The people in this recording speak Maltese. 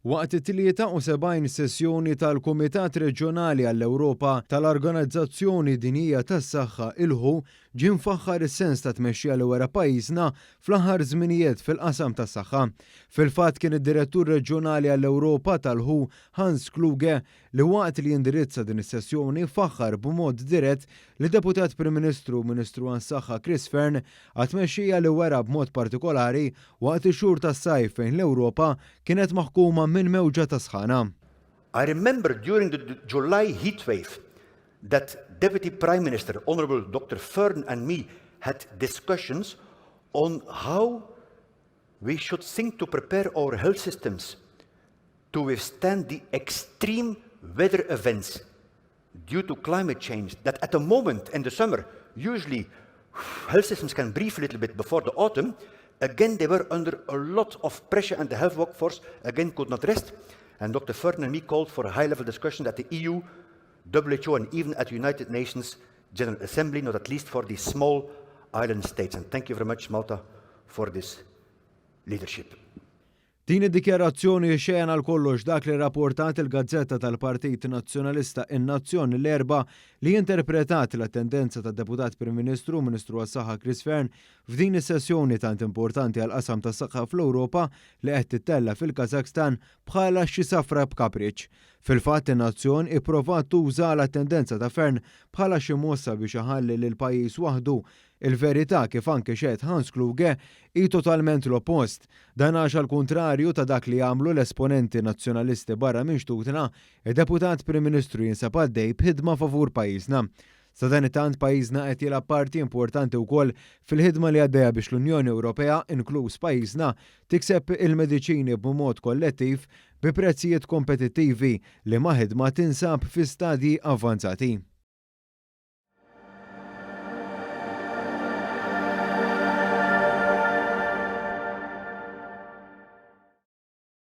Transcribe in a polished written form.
Waqt it-73 sessjoni tal-Kumitat Reġjonali għall-Ewropa tal-Organizzazzjoni Dinjija tas-Saħħa il-WHO ġie mfaħħar is-sens ta' tmexxija li wara pajjiżna fl-aħħar żminijiet fil-qasam tas-saħħa. Fil-fatt kien id-Direttur Reġjonali għall-Ewropa tal-WHO Hans Kluge li waqt li jindirizza din is-sessjoni faħħar b'mod dirett li Deputat Prim Ministru Ministru għas-Saħħa Chris Fern għat-tmexxija li wara b'mod partikolari waqt ix-xhur tas-sajf fejn l-Ewropa kienet maħkuma minn mewġa ta' sħana. I remember during the July heatwave that Deputy Prime Minister, Honourable Dr. Fern and me had discussions on how we should think to prepare our health systems to withstand the extreme weather events due to climate change, that at the moment in the summer, usually health systems can breathe a little bit before the autumn. Again, they were under a lot of pressure and the health workforce, again, could not rest. And Dr. Fern and me called for a high-level discussion at the EU, WHO, and even at the United Nations General Assembly, not at least for the small island states. And thank you very much, Malta, for this leadership. Din id-dikjarazzjoni xejn għal kollox dak li rapportat il-Gazzetta tal-Partit Nazzjonalista In-Nazzjon l-erba' li interpretat la tendenza tad-Deputat Prim Ministru Ministru għas-Saħħa Chris Fern f'din is-sessjoni tant importanti għal qasam tas-saħħa fl-Ewropa li qed tittella fil-Kazakstan bħala xi safra b'kapriċ. Fil-fatt in-nazzjon ipprovat tuża la tendenza ta' Fern bħala xi mossa biex iħalli lil pajjiż waħdu. Il-verità kif anke xehed Hans Kluge hi totalment l-oppost. Dan għax għall-kuntrarju ta' dak li għamlu l-esponenti nazzjonalisti barra minn xtutna, id-Deputat Prim Ministru jinsab għaddej b'ħidma favur pajjiżna. Sa dan it-tant pajjiżna qed jilgħab parti importanti wkoll fil-ħidma li għaddejja biex l-Unjoni Ewropea, inkluż pajjiżna, tikseb il-mediċini b'mod kollettiv bi prezzijiet kompetittivi li ma' ħidma tinsab fi stadji avvanzati.